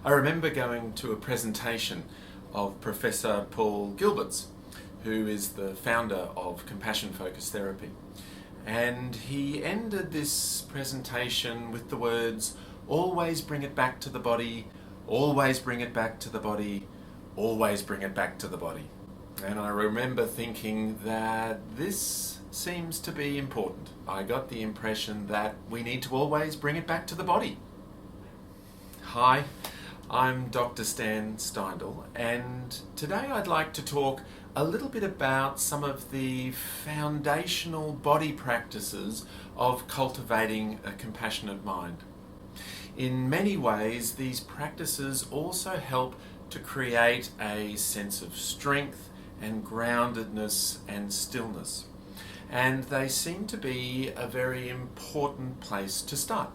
I remember going to a presentation of Professor Paul Gilbert's, who is the founder of Compassion Focused Therapy. And he ended this presentation with the words, "Always bring it back to the body, always bring it back to the body, always bring it back to the body." And I remember thinking that this seems to be important. I got the impression that we need to always bring it back to the body. Hi, I'm Dr. Stan Steindl, and today I'd like to talk a little bit about some of the foundational body practices of cultivating a compassionate mind. In many ways, these practices also help to create a sense of strength and groundedness and stillness. And they seem to be a very important place to start.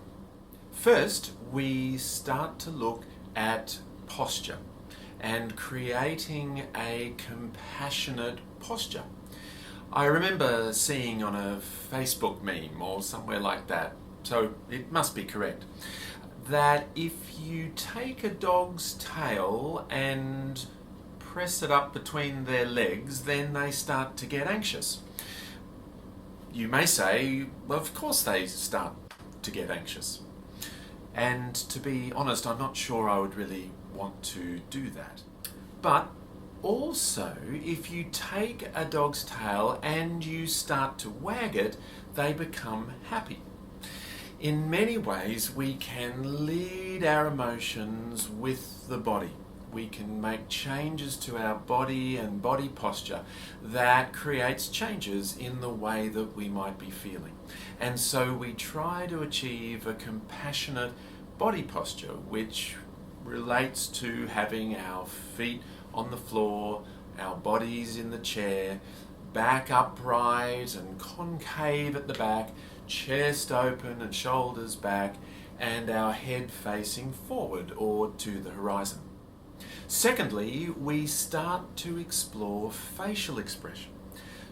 First, we start to look at posture and creating a compassionate posture. I remember seeing on a Facebook meme or somewhere like that, so it must be correct, that if you take a dog's tail and press it up between their legs, then they start to get anxious. You may say, well, of course they start to get anxious. And to be honest, I'm not sure I would really want to do that. But also, if you take a dog's tail and you start to wag it, they become happy. In many ways, we can lead our emotions with the body. We can make changes to our body and body posture that creates changes in the way that we might be feeling. And so we try to achieve a compassionate body posture, which relates to having our feet on the floor, our bodies in the chair, back upright and concave at the back, chest open and shoulders back, and our head facing forward or to the horizon. Secondly, we start to explore facial expression.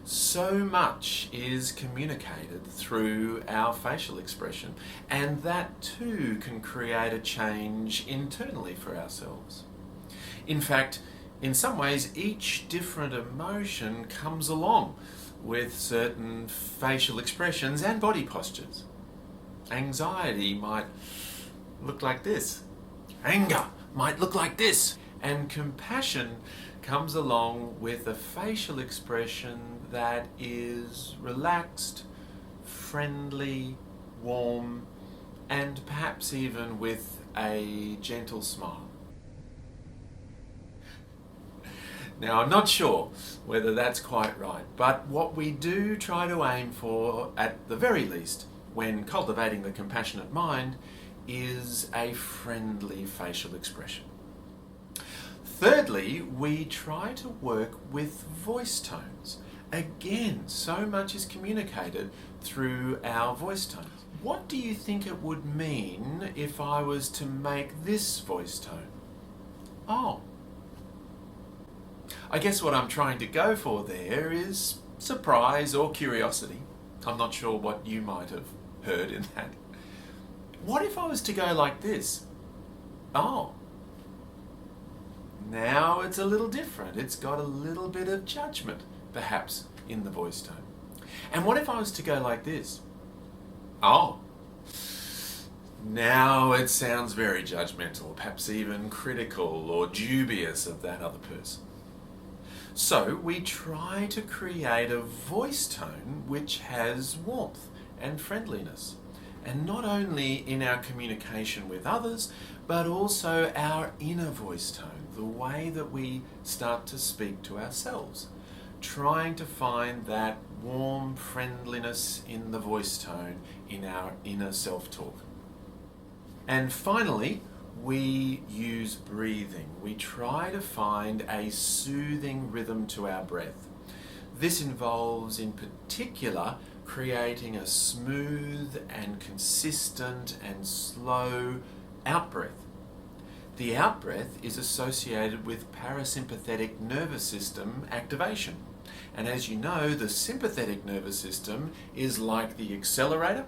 So much is communicated through our facial expression, and that too can create a change internally for ourselves. In fact, in some ways, each different emotion comes along with certain facial expressions and body postures. Anxiety might look like this. Anger might look like this. And compassion comes along with a facial expression that is relaxed, friendly, warm, and perhaps even with a gentle smile. Now, I'm not sure whether that's quite right, but what we do try to aim for, at the very least, when cultivating the compassionate mind, is a friendly facial expression. Thirdly, we try to work with voice tones. Again, so much is communicated through our voice tones. What do you think it would mean if I was to make this voice tone? Oh. I guess what I'm trying to go for there is surprise or curiosity. I'm not sure what you might have heard in that. What if I was to go like this? Oh. Now it's a little different. It's got a little bit of judgment, perhaps, in the voice tone. And what if I was to go like this? Oh. Now it sounds very judgmental, perhaps even critical or dubious of that other person. So we try to create a voice tone which has warmth and friendliness. And not only in our communication with others, but also our inner voice tone, the way that we start to speak to ourselves, trying to find that warm friendliness in the voice tone in our inner self-talk. And finally, we use breathing. We try to find a soothing rhythm to our breath. This involves, in particular, creating a smooth and consistent and slow out-breath. The out-breath is associated with parasympathetic nervous system activation. And as you know, the sympathetic nervous system is like the accelerator,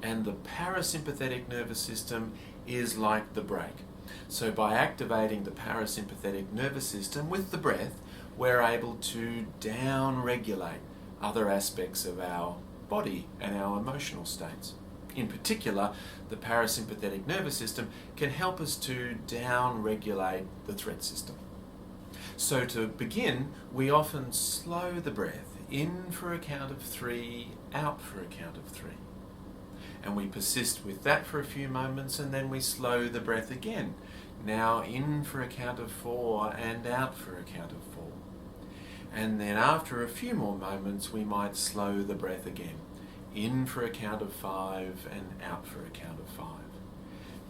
and the parasympathetic nervous system is like the brake. So by activating the parasympathetic nervous system with the breath, we're able to down-regulate other aspects of our body and our emotional states. In particular, the parasympathetic nervous system can help us to down-regulate the threat system. So to begin, we often slow the breath in for a count of 3, out for a count of 3. And we persist with that for a few moments, and then we slow the breath again. Now in for a count of 4 and out for a count of 4. And then after a few more moments, we might slow the breath again. In for a count of 5 and out for a count of 5.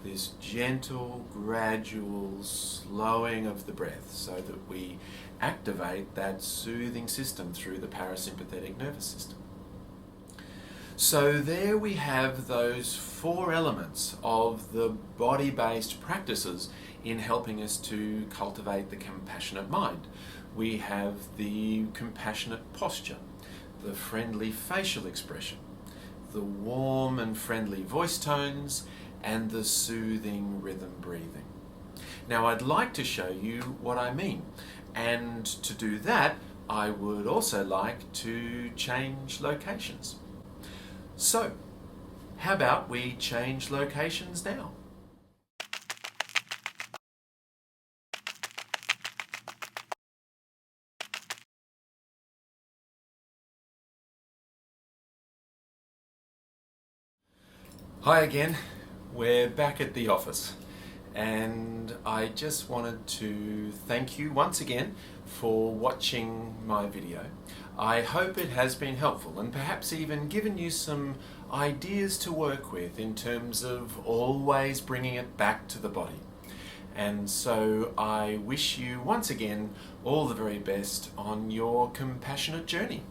This gentle, gradual slowing of the breath so that we activate that soothing system through the parasympathetic nervous system. So there we have those 4 elements of the body-based practices in helping us to cultivate the compassionate mind. We have the compassionate posture, the friendly facial expression, the warm and friendly voice tones, and the soothing rhythm breathing. Now I'd like to show you what I mean, and to do that I would also like to change locations. So how about we change locations now? Hi again, we're back at the office, and I just wanted to thank you once again for watching my video. I hope it has been helpful and perhaps even given you some ideas to work with in terms of always bringing it back to the body. And so I wish you once again all the very best on your compassionate journey.